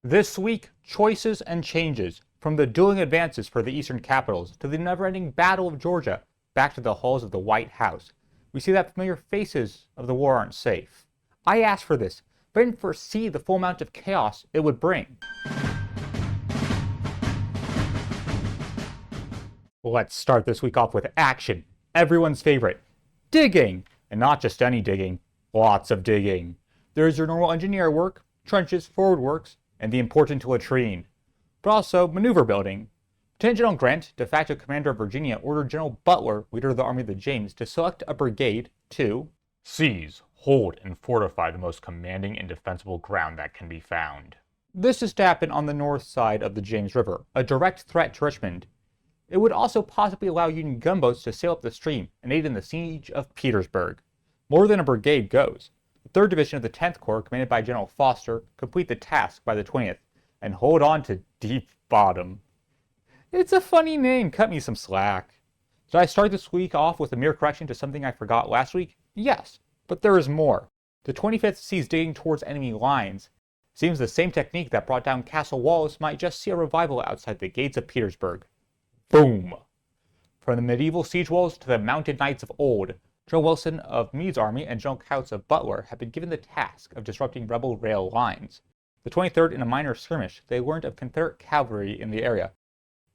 This week, choices and changes, from the dueling advances for the eastern capitals to the never-ending Battle of Georgia, back to the halls of the White House. We see that familiar faces of the war aren't safe. I asked for this, but I didn't foresee the full amount of chaos it would bring. Let's start this week off with action. Everyone's favorite, digging. And not just any digging, lots of digging. There's your normal engineer work, trenches, forward works, and the important latrine. But also maneuver building. Lieutenant General Grant, de facto commander of Virginia, ordered General Butler, leader of the Army of the James, to select a brigade to seize, hold, and fortify the most commanding and defensible ground that can be found. This is to happen on the north side of the James River, a direct threat to Richmond. It would also possibly allow Union gunboats to sail up the stream and aid in the siege of Petersburg. More than a brigade goes. The 3rd Division of the 10th Corps, commanded by General Foster, complete the task by the 20th, and hold on to Deep Bottom. It's a funny name, cut me some slack. Did I start this week off with a mere correction to something I forgot last week? Yes, but there is more. The 25th sees digging towards enemy lines. Seems the same technique that brought down castle walls might just see a revival outside the gates of Petersburg. Boom! From the medieval siege walls to the mounted knights of old, General Wilson of Meade's army and General Couts of Butler have been given the task of disrupting rebel rail lines. The 23rd, in a minor skirmish, they learned of Confederate cavalry in the area,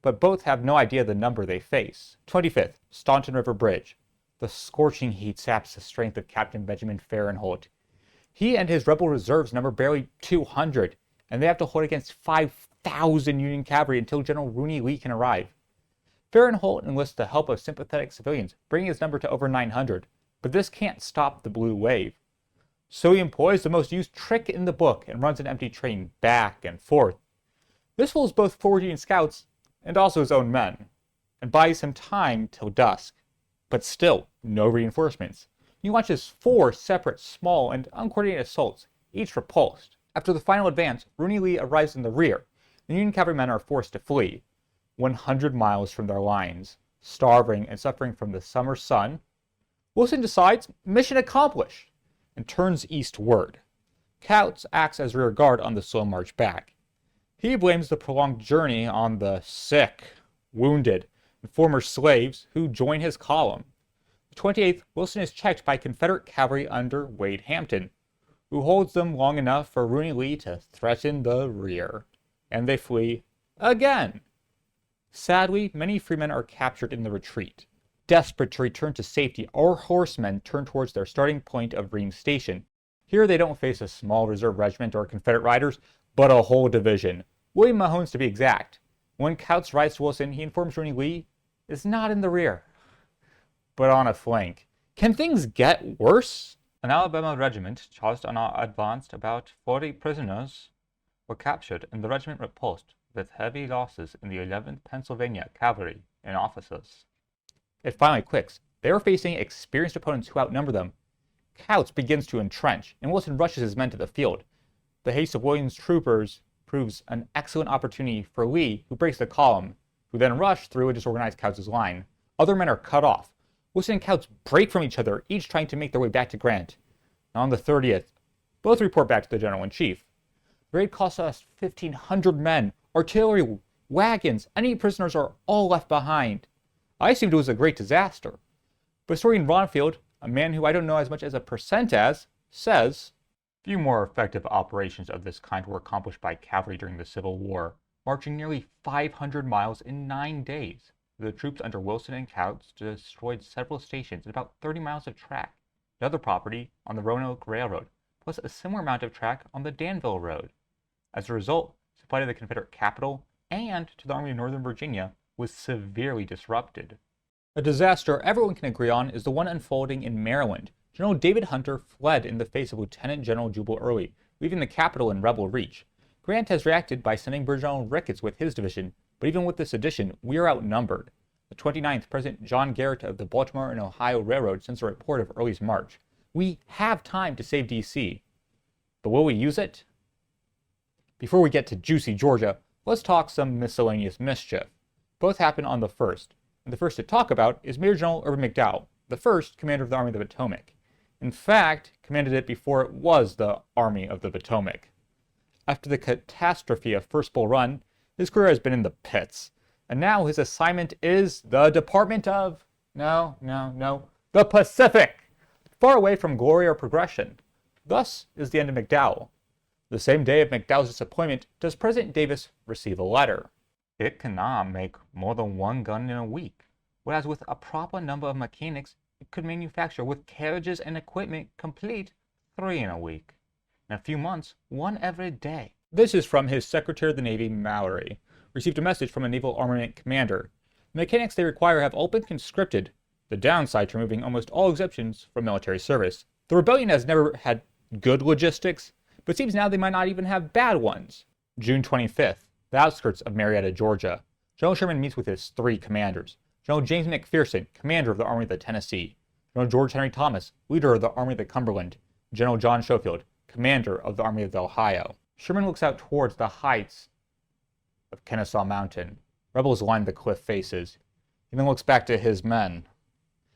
but both have no idea the number they face. 25th, Staunton River Bridge. The scorching heat saps the strength of Captain Benjamin Farenholt. He and his rebel reserves number barely 200, and they have to hold against 5,000 Union cavalry until General Robert.E.Lee can arrive. Farenholt enlists the help of sympathetic civilians, bringing his number to over 900, but this can't stop the blue wave. So he employs the most used trick in the book and runs an empty train back and forth. This fools both forward Union scouts and also his own men, and buys him time till dusk. But still, no reinforcements. He launches 4 separate small and uncoordinated assaults, each repulsed. After the final advance, Robert.E.Lee arrives in the rear. The Union cavalrymen are forced to flee. 100 miles from their lines, starving and suffering from the summer sun, Wilson decides mission accomplished and turns eastward. Couts acts as rear guard on the slow march back. He blames the prolonged journey on the sick, wounded, and former slaves who join his column. The 28th, Wilson is checked by Confederate cavalry under Wade Hampton, who holds them long enough for Robert.E.Lee to threaten the rear, and they flee again. Sadly, many freemen are captured in the retreat. Desperate to return to safety, our horsemen turn towards their starting point of Reams Station. Here they don't face a small reserve regiment or Confederate riders, but a whole division. William Mahone's to be exact. When Couts rides to Wilson, he informs Robert.E.Lee is not in the rear, but on a flank. Can things get worse? An Alabama regiment charged on our advance. About 40 prisoners were captured and the regiment repulsed, with heavy losses in the 11th Pennsylvania Cavalry and officers. It finally clicks. They are facing experienced opponents who outnumber them. Couts begins to entrench, and Wilson rushes his men to the field. The haste of Williams' troopers proves an excellent opportunity for Lee, who breaks the column, who then rush through a disorganized Couts' line. Other men are cut off. Wilson and Couts break from each other, each trying to make their way back to Grant. On the 30th, both report back to the General-in-Chief. The raid cost us 1,500 men. Artillery, wagons, any prisoners are all left behind. I assumed it was a great disaster. But historian Ronfield, a man who I don't know as much as a percent as, says, few more effective operations of this kind were accomplished by cavalry during the Civil War, marching nearly 500 miles in 9 days. The troops under Wilson and Couts destroyed several stations and about 30 miles of track, and other property on the Roanoke Railroad, plus a similar amount of track on the Danville Road. As a result, supply to the Confederate capital and to the Army of Northern Virginia was severely disrupted. A disaster everyone can agree on is the one unfolding in Maryland. General David Hunter fled in the face of Lieutenant General Jubal Early, leaving the capital in rebel reach. Grant has reacted by sending Brigadier General Ricketts with his division, but even with this addition, we are outnumbered. The 29th, President John Garrett of the Baltimore and Ohio Railroad sends a report of Early's march. We have time to save D.C., but will we use it? Before we get to juicy Georgia, let's talk some miscellaneous mischief. Both happen on the 1st, and the first to talk about is Major General Irvin McDowell, the first commander of the Army of the Potomac. In fact, commanded it before it was the Army of the Potomac. After the catastrophe of First Bull Run, his career has been in the pits. And now his assignment is the Department of... the Pacific! Far away from glory or progression. Thus is the end of McDowell. The same day of McDowell's disappointment does President Davis receive a letter. It cannot make more than one gun in a week, whereas with a proper number of mechanics, it could manufacture with carriages and equipment complete 3 in a week. In a few months, 1 every day. This is from his Secretary of the Navy, Mallory. Received a message from a naval armament commander. The mechanics they require have all been conscripted, the downside to removing almost all exemptions from military service. The rebellion has never had good logistics, but seems now they might not even have bad ones. June 25th, the outskirts of Marietta, Georgia. General Sherman meets with his 3 commanders. General James McPherson, commander of the Army of the Tennessee. General George Henry Thomas, leader of the Army of the Cumberland. General John Schofield, commander of the Army of the Ohio. Sherman looks out towards the heights of Kennesaw Mountain. Rebels line the cliff faces. He then looks back to his men.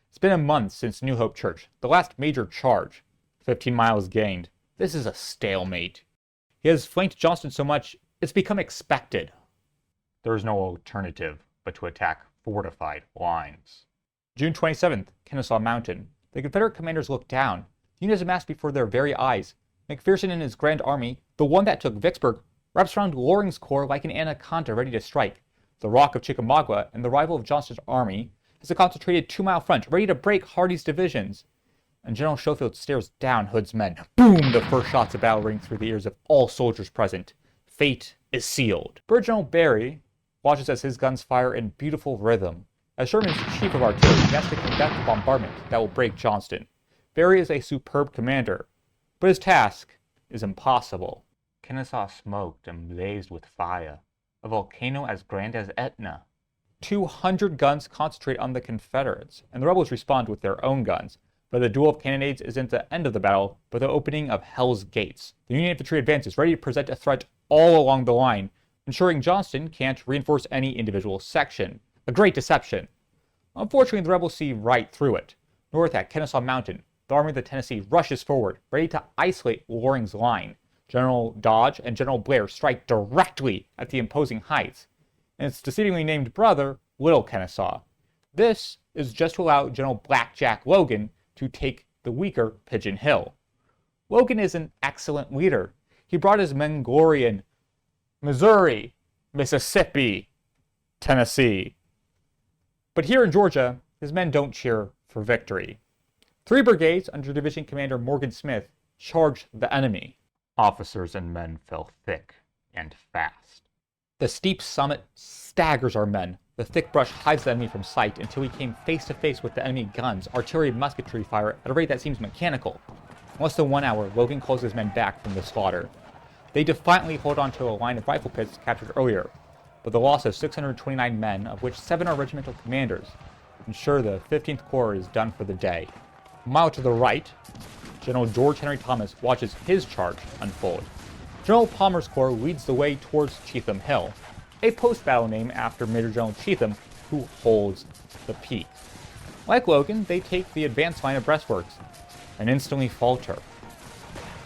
It's been a month since New Hope Church, the last major charge. 15 miles gained. This is a stalemate. He has flanked Johnston so much, it's become expected. There is no alternative but to attack fortified lines. June 27th, Kennesaw Mountain. The Confederate commanders look down. The units amassed before their very eyes. McPherson and his Grand Army, the one that took Vicksburg, wraps around Loring's corps like an anaconda ready to strike. The Rock of Chickamauga and the rival of Johnston's army has a concentrated 2-mile front ready to break Hardee's divisions. And General Schofield stares down Hood's men. Boom! The first shots of battle ring through the ears of all soldiers present. Fate is sealed. Brigadier General Barry watches as his guns fire in beautiful rhythm. As Sherman's chief of artillery, he has to conduct the bombardment that will break Johnston. Barry is a superb commander, but his task is impossible. Kennesaw smoked and blazed with fire, a volcano as grand as Etna. 200 guns concentrate on the Confederates, and the rebels respond with their own guns. But the duel of cannonades isn't the end of the battle, but the opening of Hell's Gates. The Union infantry advances, ready to present a threat all along the line, ensuring Johnston can't reinforce any individual section. A great deception. Unfortunately, the rebels see right through it. North at Kennesaw Mountain, the Army of the Tennessee rushes forward, ready to isolate Loring's line. General Dodge and General Blair strike directly at the imposing heights, and its deceivingly named brother, Little Kennesaw. This is just to allow General Blackjack Logan to take the weaker Pigeon Hill. Logan is an excellent leader. He brought his men glory in Missouri, Mississippi, Tennessee. But here in Georgia, his men don't cheer for victory. 3 brigades under Division Commander Morgan Smith charged the enemy. Officers and men fell thick and fast. The steep summit staggers our men. The thick brush hides the enemy from sight until we came face to face with the enemy guns, artillery, and musketry fire at a rate that seems mechanical. In less than 1 hour, Logan calls his men back from the slaughter. They defiantly hold on to a line of rifle pits captured earlier, but the loss of 629 men, of which 7 are regimental commanders, ensure the 15th Corps is done for the day. A mile to the right, General George Henry Thomas watches his charge unfold. General Palmer's Corps leads the way towards Cheatham Hill, a post-battle name after Major General Cheatham, who holds the peak. Like Logan, they take the advanced line of breastworks and instantly falter.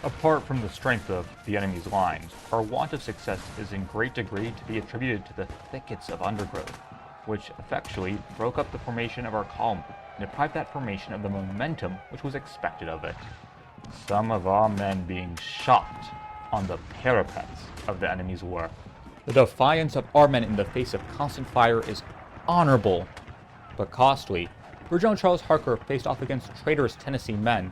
Apart from the strength of the enemy's lines, our want of success is in great degree to be attributed to the thickets of undergrowth, which effectually broke up the formation of our column and deprived that formation of the momentum which was expected of it. Some of our men being shot on the parapets of the enemy's work. The defiance of our men in the face of constant fire is honorable, but costly. Brigadier General Charles Harker faced off against traitorous Tennessee men.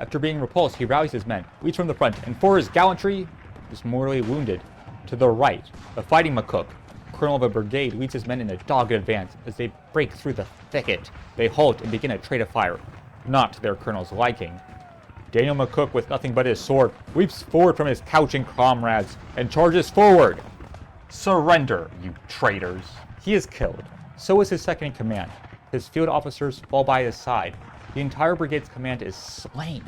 After being repulsed, he rallies his men, leads from the front, and for his gallantry, is mortally wounded. To the right, the fighting McCook, colonel of a brigade, leads his men in a dogged advance. As they break through the thicket, they halt and begin a trade of fire, not to their colonel's liking. Daniel McCook, with nothing but his sword, leaps forward from his couching comrades and charges forward. Surrender, you traitors! He is killed. So is his second in command. His field officers fall by his side. The entire brigade's command is slain.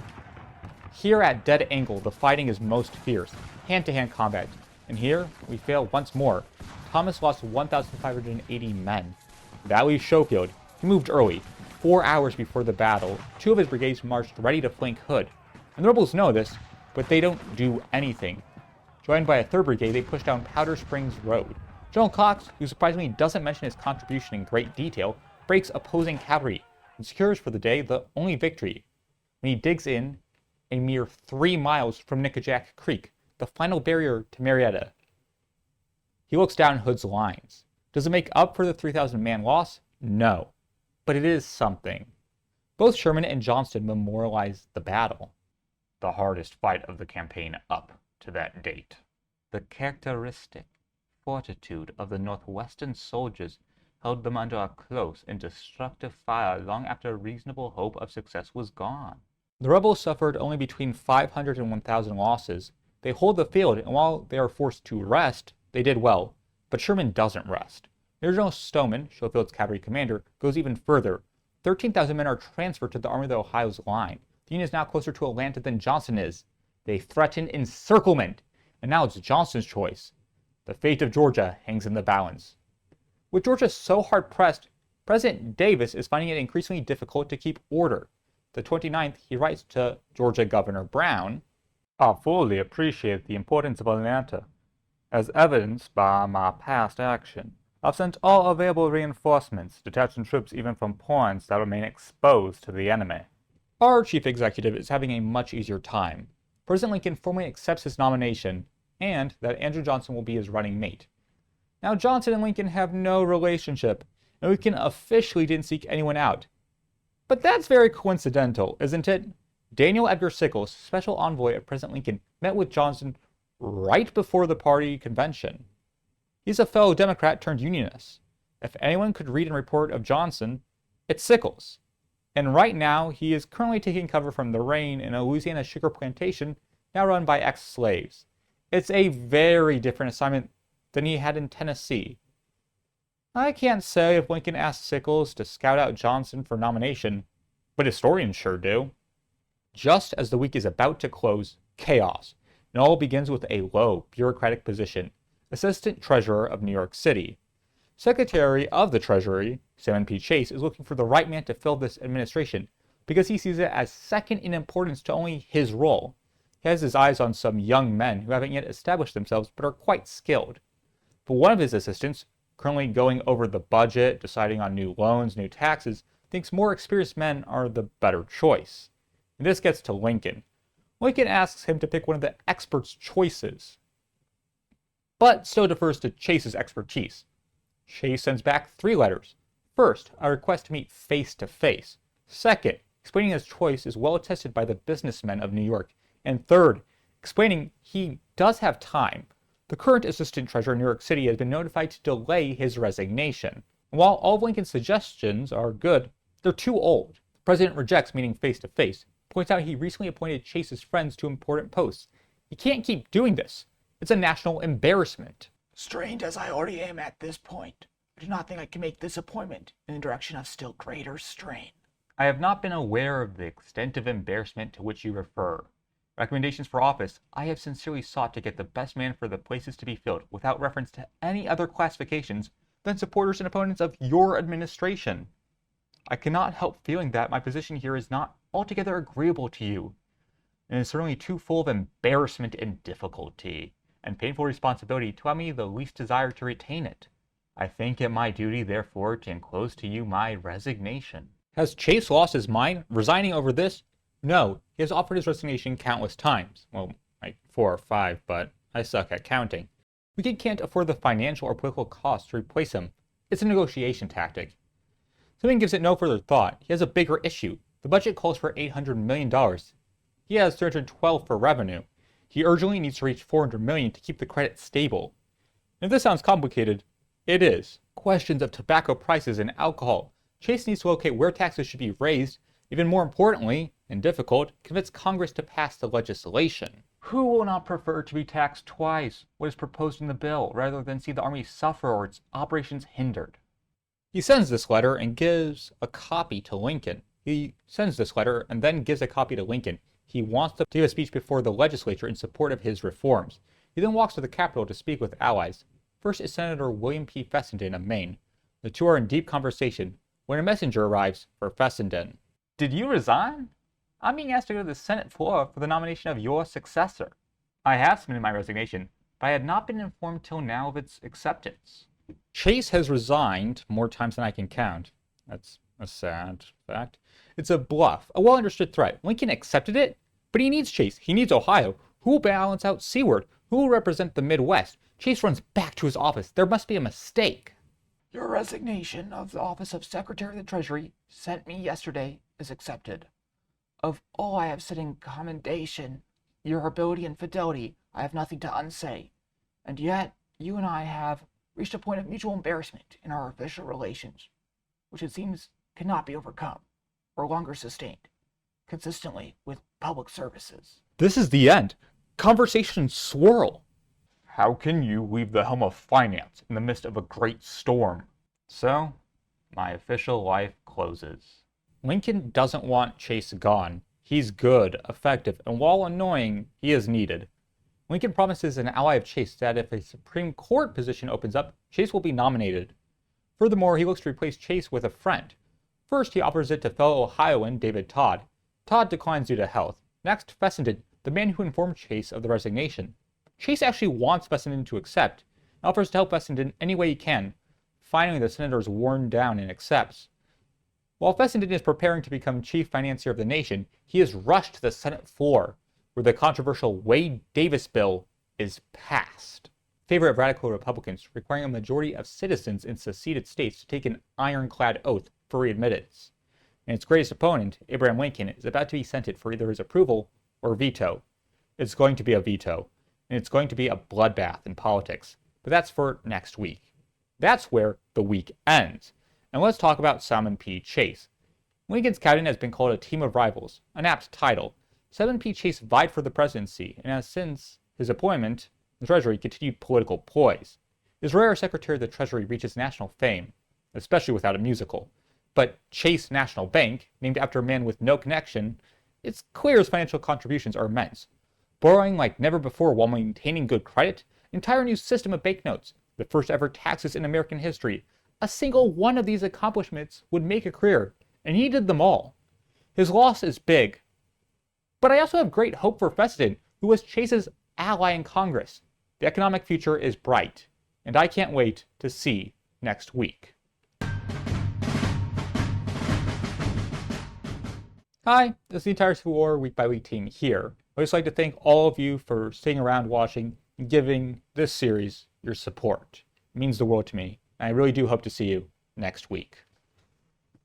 Here at Dead Angle, the fighting is most fierce, hand-to-hand combat. And here, we fail once more. Thomas lost 1,580 men. That leaves Schofield. He moved early, 4 hours before the battle. 2 of his brigades marched ready to flank Hood. And the rebels know this, but they don't do anything. Joined by a 3rd Brigade, they push down Powder Springs Road. General Cox, who surprisingly doesn't mention his contribution in great detail, breaks opposing cavalry and secures for the day the only victory when he digs in a mere 3 miles from Nickajack Creek, the final barrier to Marietta. He looks down Hood's lines. Does it make up for the 3,000-man loss? No, but it is something. Both Sherman and Johnston memorialize the battle, the hardest fight of the campaign up to that date. The characteristic fortitude of the Northwestern soldiers held them under a close and destructive fire long after reasonable hope of success was gone. The rebels suffered only between 500 and 1,000 losses. They hold the field, and while they are forced to rest, they did well. But Sherman doesn't rest. Major General Stoneman, Schofield's cavalry commander, goes even further. 13,000 men are transferred to the Army of the Ohio's line. The Union is now closer to Atlanta than Johnston is. They threaten encirclement, and now it's Johnston's choice. The fate of Georgia hangs in the balance. With Georgia so hard-pressed, President Davis is finding it increasingly difficult to keep order. The 29th, he writes to Georgia Governor Brown, "I fully appreciate the importance of Atlanta, as evidenced by my past action. I've sent all available reinforcements, detaching troops even from points that remain exposed to the enemy." Our chief executive is having a much easier time. President Lincoln formally accepts his nomination, and that Andrew Johnson will be his running mate. Now, Johnson and Lincoln have no relationship, and Lincoln officially didn't seek anyone out. But that's very coincidental, isn't it? Daniel Edgar Sickles, special envoy of President Lincoln, met with Johnson right before the party convention. He's a fellow Democrat turned Unionist. If anyone could read and report of Johnson, it's Sickles. And right now, he is currently taking cover from the rain in a Louisiana sugar plantation now run by ex-slaves. It's a very different assignment than he had in Tennessee. I can't say if Lincoln asked Sickles to scout out Johnson for nomination, but historians sure do. Just as the week is about to close, chaos. It all begins with a low, bureaucratic position, Assistant Treasurer of New York City. Secretary of the Treasury, Salmon P. Chase, is looking for the right man to fill this administration because he sees it as second in importance to only his role. He has his eyes on some young men who haven't yet established themselves but are quite skilled. But one of his assistants, currently going over the budget, deciding on new loans, new taxes, thinks more experienced men are the better choice. And this gets to Lincoln. Lincoln asks him to pick one of the experts' choices, but still defers to Chase's expertise. Chase sends back 3 letters. First, a request to meet face-to-face. Second, explaining his choice is well attested by the businessmen of New York. And third, explaining he does have time. The current Assistant Treasurer in New York City has been notified to delay his resignation. And while all of Lincoln's suggestions are good, they're too old. The president rejects meeting face-to-face, points out he recently appointed Chase's friends to important posts. He can't keep doing this. It's a national embarrassment. Strained as I already am at this point, I do not think I can make this appointment in the direction of still greater strain. I have not been aware of the extent of embarrassment to which you refer. Recommendations for office, I have sincerely sought to get the best man for the places to be filled without reference to any other classifications than supporters and opponents of your administration. I cannot help feeling that my position here is not altogether agreeable to you, and is certainly too full of embarrassment and difficulty, and painful responsibility to have me the least desire to retain it. I think it my duty, therefore, to enclose to you my resignation. Has Chase lost his mind, resigning over this? No, he has offered his resignation countless times. Well, like 4 or 5, but I suck at counting. We can't afford the financial or political costs to replace him. It's a negotiation tactic. Something gives it no further thought. He has a bigger issue. The budget calls for $800 million. He has $312 for revenue. He urgently needs to reach $400 million to keep the credit stable. And if this sounds complicated, it is. Questions of tobacco prices and alcohol. Chase needs to locate where taxes should be raised. Even more importantly, and difficult, convince Congress to pass the legislation. Who will not prefer to be taxed twice, what is proposed in the bill, rather than see the Army suffer or its operations hindered? He sends this letter and gives a copy to Lincoln. He sends this letter and then gives a copy to Lincoln. He wants to give a speech before the legislature in support of his reforms. He then walks to the Capitol to speak with allies. First is Senator William P. Fessenden of Maine. The two are in deep conversation when a messenger arrives for Fessenden. Did you resign? I'm being asked to go to the Senate floor for the nomination of your successor. I have submitted my resignation, but I had not been informed till now of its acceptance. Chase has resigned more times than I can count. That's a sad fact. It's a bluff, a well-understood threat. Lincoln accepted it, but he needs Chase. He needs Ohio. Who will balance out Seward? Who will represent the Midwest? Chase runs back to his office. There must be a mistake. Your resignation of the office of Secretary of the Treasury sent me yesterday is accepted. Of all I have said in commendation, your ability and fidelity, I have nothing to unsay. And yet, you and I have reached a point of mutual embarrassment in our official relations, which it seems cannot be overcome or longer sustained, consistently with public services. This is the end. Conversations swirl. How can you leave the helm of finance in the midst of a great storm? So, my official life closes. Lincoln doesn't want Chase gone. He's good, effective, and while annoying, he is needed. Lincoln promises an ally of Chase that if a Supreme Court position opens up, Chase will be nominated. Furthermore, he looks to replace Chase with a friend. First, he offers it to fellow Ohioan David Todd. Todd declines due to health. Next, Fessenden, the man who informed Chase of the resignation. Chase actually wants Fessenden to accept, and offers to help Fessenden any way he can. Finally, the senator is worn down and accepts. While Fessenden is preparing to become chief financier of the nation, he is rushed to the Senate floor, where the controversial Wade-Davis bill is passed. Favor of radical Republicans, requiring a majority of citizens in seceded states to take an ironclad oath for readmittance. And its greatest opponent, Abraham Lincoln, is about to be sent for either his approval or veto. It's going to be a veto, and it's going to be a bloodbath in politics. But that's for next week. That's where the week ends. And let's talk about Simon P. Chase. Lincoln's cabinet has been called a team of rivals, an apt title. Simon P. Chase vied for the presidency, and has since his appointment, the Treasury continued political ploys. It is rare a Secretary of the Treasury reaches national fame, especially without a musical. But Chase National Bank, named after a man with no connection, it's clear his financial contributions are immense. Borrowing like never before while maintaining good credit, an entire new system of banknotes, the first ever taxes in American history. A single one of these accomplishments would make a career, and he did them all. His loss is big. But I also have great hope for Fessenden, who was Chase's ally in Congress. The economic future is bright, and I can't wait to see next week. Hi, this is the entire Civil War Week by Week team here. I'd just like to thank all of you for staying around watching and giving this series your support. It means the world to me, and I really do hope to see you next week.